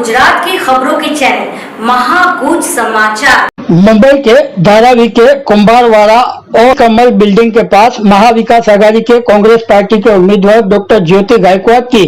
गुजरात की खबरों के चैनल महागूज समाचार। मुंबई के धारावी के कुंभारवाड़ा और कमल बिल्डिंग के पास महाविकास आघाड़ी के कांग्रेस पार्टी के उम्मीदवार डॉक्टर ज्योति गायकवाड़ की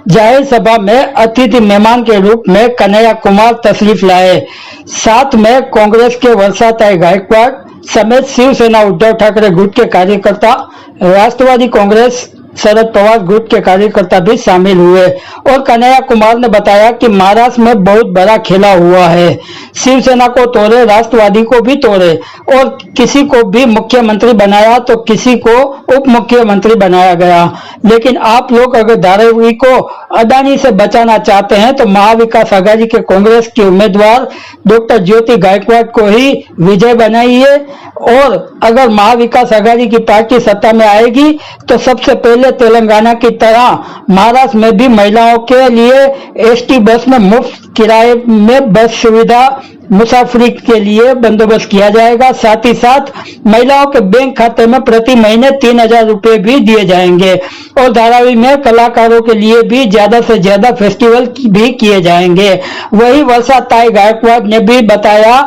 जाहिर सभा में अतिथि मेहमान के रूप में कन्हैया कुमार तशरीफ लाए। साथ में कांग्रेस के वर्षाताई गायकवाड़ समेत शिवसेना उद्धव ठाकरे गुट के कार्यकर्ता, राष्ट्रवादी कांग्रेस शरद पवार गुट के कार्यकर्ता भी शामिल हुए और कन्हैया कुमार ने बताया कि महाराष्ट्र में बहुत बड़ा खेला हुआ है। शिवसेना को तोड़े, राष्ट्रवादी को भी तोड़े और किसी को भी मुख्यमंत्री बनाया तो किसी को उप मुख्यमंत्री बनाया गया। लेकिन आप लोग अगर धारावी को अडानी से बचाना चाहते हैं तो महाविकास आघाड़ी के कांग्रेस के उम्मीदवार डॉक्टर ज्योति गायकवाड़ को ही विजय बनाइए और अगर महाविकास आघाड़ी की पार्टी सत्ता में आएगी तो सबसे पहले तेलंगाना की तरह महाराष्ट्र में भी महिलाओं के लिए एसटी बस में मुफ्त किराए में बस सुविधा मुसाफरी के लिए बंदोबस्त किया जाएगा। साथ ही साथ महिलाओं के बैंक खाते में प्रति महीने 3,000 रुपए भी दिए जाएंगे और धारावी में कलाकारों के लिए भी ज्यादा से ज्यादा फेस्टिवल भी किए जाएंगे। वही वर्षाताई गायकवाड़ ने भी बताया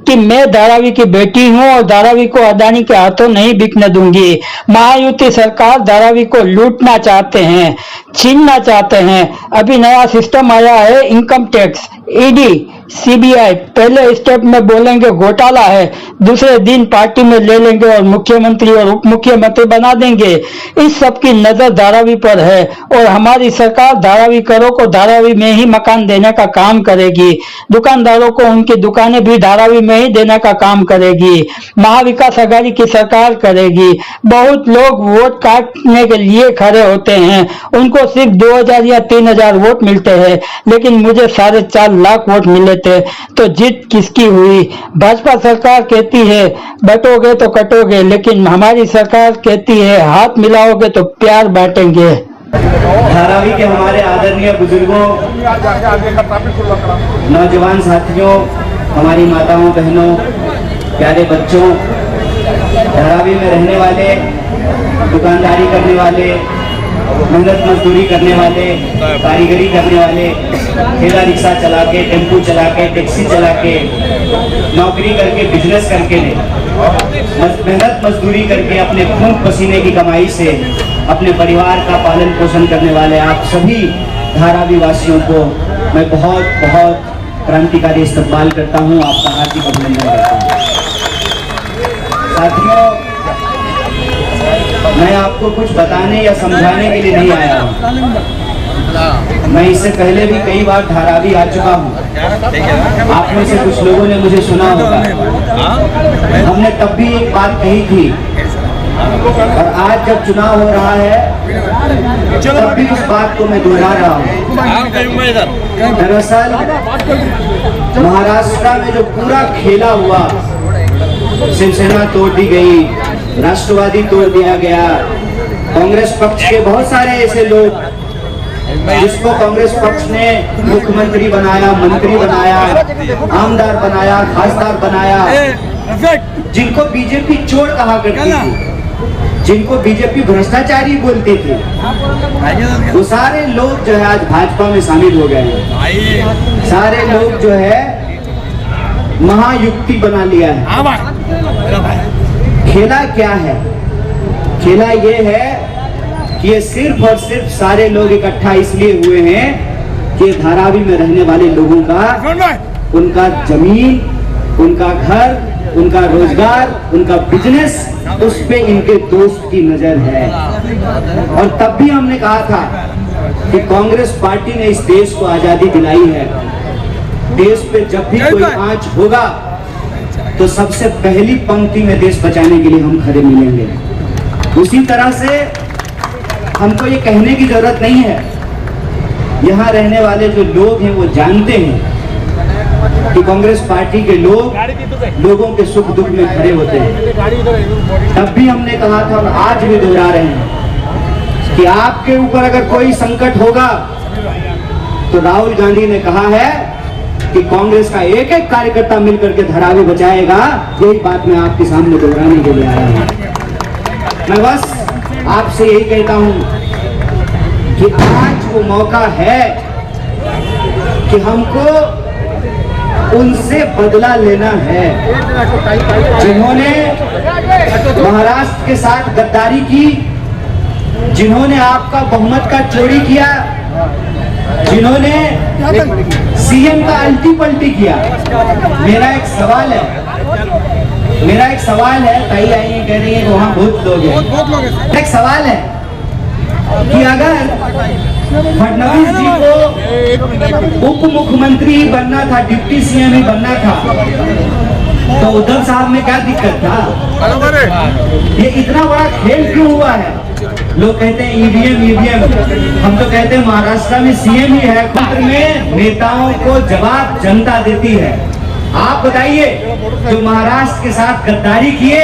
कि मैं धारावी की बेटी हूं और धारावी को अडानी के हाथों नहीं बिकने दूंगी। महायुति सरकार धारावी को लूटना चाहते हैं, छीनना चाहते हैं। अभी नया सिस्टम आया है, इनकम टैक्स, ईडी, सीबीआई पहले स्टेप में बोलेंगे घोटाला है, दूसरे दिन पार्टी में ले लेंगे और मुख्यमंत्री और उप मुख्यमंत्री बना देंगे। इस सब की नजर धारावी पर है और हमारी सरकार धारावीकरों को धारावी में ही मकान देने का काम करेगी। दुकानदारों को उनकी दुकानें भी धारावी में ही देने का काम करेगी। महाविकास आघाड़ी की सरकार करेगी। बहुत लोग वोट काटने के लिए खड़े होते हैं, उनको सिर्फ 2,000 या 3,000 वोट मिलते हैं, लेकिन मुझे 4.5 लाख वोट मिले थे। तो जीत किसकी हुई? भाजपा सरकार कहती है बटोगे तो कटोगे, लेकिन हमारी सरकार कहती है हाथ मिलाओगे तो प्यार बांटेंगे। धारावी के हमारे आदरणीय बुजुर्गों, नौजवान साथियों, हमारी माताओं, बहनों, प्यारे बच्चों, धारावी में रहने वाले, दुकानदारी करने वाले, मेहनत मजदूरी करने वाले, कारीगरी करने वाले, ठेला रिक्शा चला के, टेम्पू चला के, टैक्सी चला के, नौकरी करके, बिजनेस करके, मेहनत मजदूरी करके अपने खून पसीने की कमाई से अपने परिवार का पालन पोषण करने वाले आप सभी धारावी वासियों को मैं बहुत बहुत क्रांतिकारी इस्तकबाल करता हूं, आपका हार्दिक अभिनंदन करता हूं। साथियों, मैं आपको कुछ बताने या समझाने के लिए नहीं आया हूं। मैं इससे पहले भी कई बार धारावी आ चुका हूं। आप में से कुछ लोगों ने मुझे सुना होगा। हमने तब भी एक बात कही थी और आज जब चुनाव हो रहा है तब भी उस बात को मैं दोहरा रहा हूँ। दरअसल महाराष्ट्र में जो पूरा खेला हुआ, शिवसेना तोड़ दी गई, राष्ट्रवादी तोड़ दिया गया, कांग्रेस पक्ष के बहुत सारे ऐसे लोग जिसको कांग्रेस पक्ष ने मुख्यमंत्री बनाया, मंत्री बनाया, आमदार बनाया, खासदार बनाया, जिनको बीजेपी चोर कहा करती थी, जिनको बीजेपी भ्रष्टाचारी बोलते थे, वो सारे लोग जो है आज भाजपा में शामिल हो गए हैं। सारे लोग जो है महायुक्ति बना लिया है। खेला क्या है? खेला ये है कि ये सिर्फ और सिर्फ सारे लोग इकट्ठा इसलिए हुए हैं कि धारावी में रहने वाले लोगों का, उनका जमीन, उनका घर, उनका रोजगार, उनका बिजनेस, उस पे इनके दोस्त की नजर है। और तब भी हमने कहा था कि कांग्रेस पार्टी ने इस देश को आजादी दिलाई है। देश पे जब भी कोई आंच होगा तो सबसे पहली पंक्ति में देश बचाने के लिए हम खड़े मिलेंगे। उसी तरह से हमको ये कहने की जरूरत नहीं है, यहाँ रहने वाले जो लोग हैं वो जानते हैं कि कांग्रेस पार्टी के लोग लोगों के सुख दुख में खड़े होते हैं। तब भी हमने कहा था और आज भी दोहरा रहे हैं कि आपके ऊपर अगर कोई संकट होगा तो राहुल गांधी ने कहा है कि कांग्रेस का एक एक कार्यकर्ता मिलकर के धारावी बचाएगा। यही बात मैं आपके सामने दोहराने के लिए आया हूं। मैं बस आपसे यही कहता हूं कि आज वो मौका है कि हमको उनसे बदला लेना है जिन्होंने महाराष्ट्र के साथ गद्दारी की, जिन्होंने आपका बहुमत का चोरी किया, जिन्होंने सीएम का अल्टी पल्टी किया। मेरा एक सवाल है, ताई आई कह रही है कि वहाँ बहुत लोग हैं। एक सवाल है कि अगर फडणवीस जी को उप मुख्यमंत्री ही बनना था, डिप्टी सीएम ही बनना था, तो उद्धव साहब में क्या दिक्कत था? ये इतना बड़ा खेल क्यों हुआ है? लोग कहते हैं ईवीएम, हम तो कहते हैं महाराष्ट्र में सीएम ही है। खंड में नेताओं को जवाब जनता देती है। आप बताइए, जो महाराष्ट्र के साथ गद्दारी किए,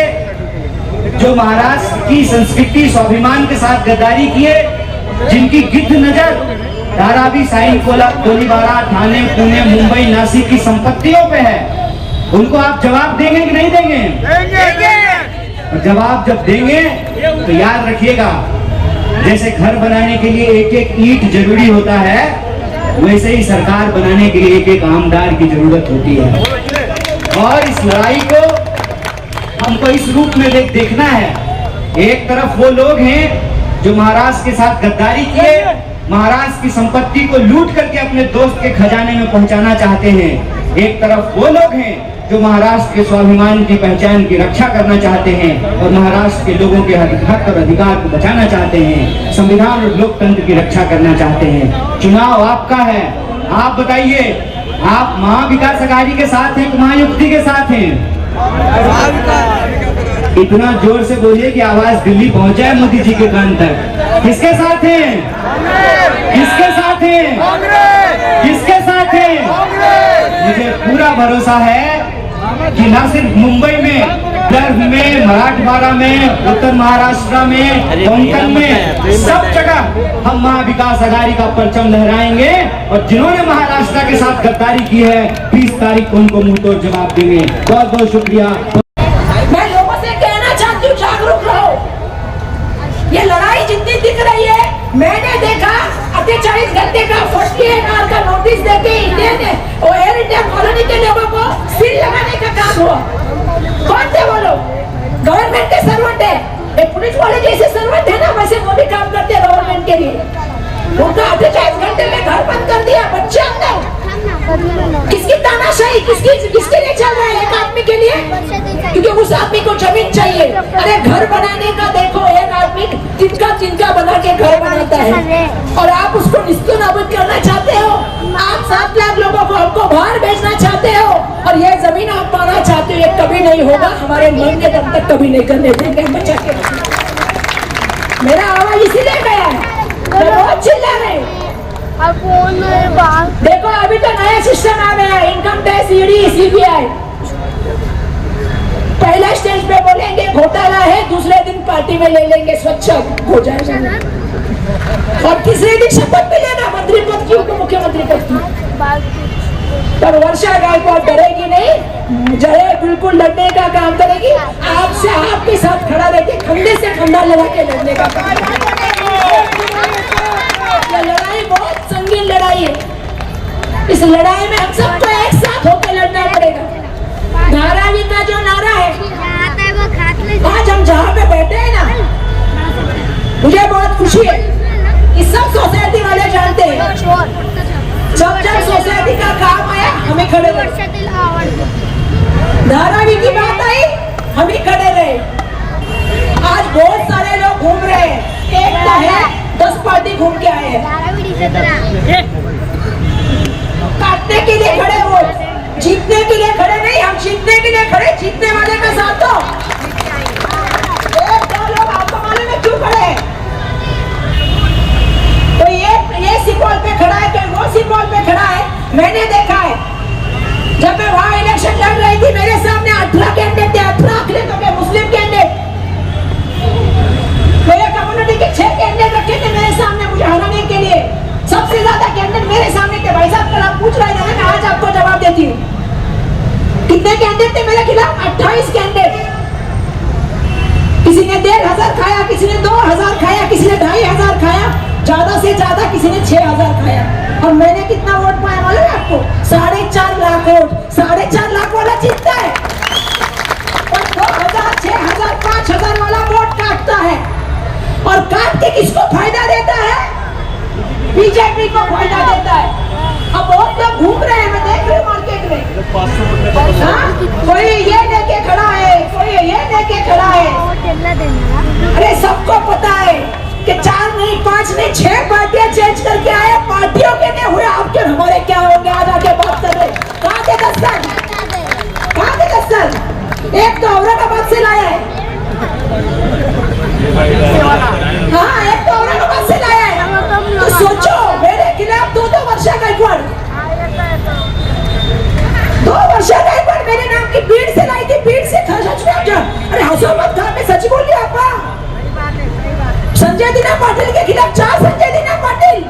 जो महाराष्ट्र की संस्कृति स्वाभिमान के साथ गद्दारी किए, जिनकी गिद्ध नजर धारावी, साइन कोलीबारा, ठाणे, पुणे, मुंबई, नासिक की संपत्तियों पे है, उनको आप जवाब देंगे कि नहीं देंगे? और जवाब जब देंगे तो याद रखिएगा, जैसे घर बनाने के लिए एक एक ईंट जरूरी होता है, वैसे ही सरकार बनाने के लिए एक एक आमदार की जरूरत होती है। और इस लड़ाई को हमको इस रूप में देखना है। एक तरफ वो लोग हैं जो महाराष्ट्र के साथ गद्दारी किए, महाराष्ट्र की संपत्ति को लूट करके अपने दोस्त के खजाने में पहुंचाना चाहते हैं। एक तरफ वो लोग हैं जो महाराष्ट्र के स्वाभिमान की पहचान की रक्षा करना चाहते हैं और महाराष्ट्र के लोगों के हक और अधिकार को बचाना चाहते हैं, संविधान और लोकतंत्र की रक्षा करना चाहते हैं। चुनाव आपका है। आप बताइए, आप महाविकास अघाड़ी के साथ हैं कि महायुक्ति के साथ हैं? इतना जोर से बोलिए कि आवाज दिल्ली पहुंच जाए मोदी जी के कान तक। किसके साथ हैं? किसके साथ हैं? किसके साथ हैं? मुझे पूरा भरोसा है कि न सिर्फ मुंबई में, विदर्भ में, मराठवाड़ा में, उत्तर महाराष्ट्र में, कोंकण में, सब जगह हम महाविकास अघाड़ी का परचम लहराएंगे और जिन्होंने महाराष्ट्र के साथ गद्दारी की है 20 तारीख को उनको मुंह तोड़ जवाब देंगे। बहुत बहुत शुक्रिया। मैं लोगों से कहना चाहती हूँ, जागरूक रहो। ये लड़ाई जितनी दिख रही है, मैंने देखा 48 घंटे का 48 का नोटिस देके इंडियन एयर इंडिया कॉलोनी के लोगों को सील लगाने का काम हुआ। कौन थे वो लोग? गवर्नमेंट के सर्वेंट है। एक पुलिस वाले जैसे सर्वेंट है ना, वैसे वो भी काम करते हैं गवर्नमेंट के लिए। उनका 48 घंटे में घर बंद कर दिया, बच्चे अंदर। किसकी तानाशाही, किसके लिए चल रहा है? एक आदमी के लिए, क्योंकि उस आदमी को जमीन चाहिए। अरे घर बनाने का देखो, एक आदमी तिनका बना के घर बनाता है और आप उसको निस्तो नाबूद करना चाहते हो। आप 7 लाख लोगों को हमको बाहर भेजना चाहते हो और ये जमीन आप पाना चाहते हो। ये कभी नहीं होगा, हमारे मन के दम तक कभी नहीं करने देंगे। बचा के मेरा आवाज इसीलिए गया है, बहुत चिल्ला रहे। देखो अभी तो नया सिस्टम आ गया है, इनकम टैक्स, ईडी, सीबीआई। पहला स्टेज पे बोलेंगे घोटाला है, दूसरे दिन पार्टी में ले लेंगे, स्वच्छ हो जाएगा। और तीसरे दिन शपथ भी लेना, मंत्री पद की, उप मुख्यमंत्री पद की। पर वर्षा गायकवाड़ डरेगी नहीं, जय बिल्कुल लड़ने का काम करेगी। आपसे आपके साथ खड़ा रहकर खंडे से खंडा लगा के लड़ने का काम। ये लड़ाई बहुत संगीन लड़ाई है। इस लड़ाई में हम सबको एक साथ होकर लड़ना पड़ेगा। धारावी का जो नारा है, आज हम जहाँ पे बैठे हैं ना, मुझे बहुत खुशी है कि सब सोसाइटी वाले जानते हैं। जब सोसाइटी का काम आया, हमें खड़े रहे। धारावी की बात आई, हम ही खड़े रहे। आज बहुत सारे लोग घूम रहे हैं, एक तो है 10 पार्टी घूम के आए हैं। काटने के लिए खड़े हो, जीतने के लिए खड़े नहीं। हम जीतने के लिए खड़े, जीतने वाले का साथ दो। एक 2 लोग आपको मालूम है क्यों खड़े हैं? तो ये सिपौल पे खड़ा है, कोई वो सिपौल पे खड़ा है। मैंने देखा है, जब मैं वहां इलेक्शन लड़ रही थी, मेरे सामने 18 कैंडिडेट थे, 18 अखिले तो क्या मुस्लिम कैंडिडेट। मेरे कम्युनिटी के 6 कैंडिडेट रखे थे मेरे सामने मुझे हराने के लिए। सबसे ज्यादा कैंडिडेट मेरे सामने थे। भाई साहब, कल आप पूछ रहे थे, मैं आज आपको जवाब देती हूँ। कितने कैंडिडेट थे मेरे खिलाफ? 28 कैंडिडेट। किसी ने 1500 खाया, किसी ने 2000 खाया, किसी ने 2500 खाया। ज्यादा से ज्यादा किसी ने 6,000 खाया, और मैंने कितना वोट पाया मालूम है आपको? 4.5 लाख वोट। 4.5 लाख वाला जीतता है और 2,000, 6,000, 5,000 वाला वोट काटता है। और काट के किसको फायदा देता है? बीजेपी को फायदा देता है। अब बहुत लोग घूम रहे हैं, मैं देख रही हूँ मार्केट में। हाँ? कोई ये लेके खड़ा है, कोई ये लेके खड़ा है। अरे सबको पता है कि 4 नहीं, 5 नहीं, 6 पार्टियां चेंज करके आए। पार्टियों के नहीं हुए, आपके हमारे क्या होंगे? आज आके बात कर रहे। कहाँ थे 10 साल? कहाँ थे 10 साल? एक तो औरंगाबाद से लाया है। हाँ, एक तो औरंगाबाद से लाया है। तो सोचो, मेरे खिलाफ 2 वर्षा गायकवाड़, 2 वर्षा गायकवाड़ मेरे नाम की भीड़ से लाई थी। भीड़ से अरे हंसो मत, मैं सच बोल रही आपा। संजय दीना पाटिल के खिलाफ 4 संजय दीना पाटिल,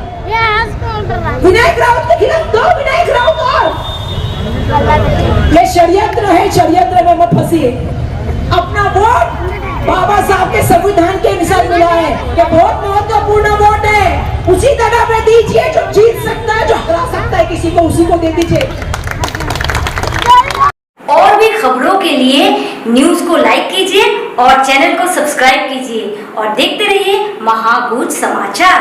विनायक राउत के खिलाफ 2 विनायक राउत। और ये षड्यंत्र है, षड्यंत्र में मत फंसिए। अपना वोट बाबा साहब के संविधान के अनुसार मिला है। ये बहुत महत्वपूर्ण वोट है, उसी जगह पे दीजिए जो जीत सकता है, जो हरा सकता है किसी को, उसी को दे दीजिए। और भी खबरों के लिए न्यूज को लाइक कीजिए और चैनल को सब्सक्राइब कीजिए और देखते रहिए महागूंज समाचार।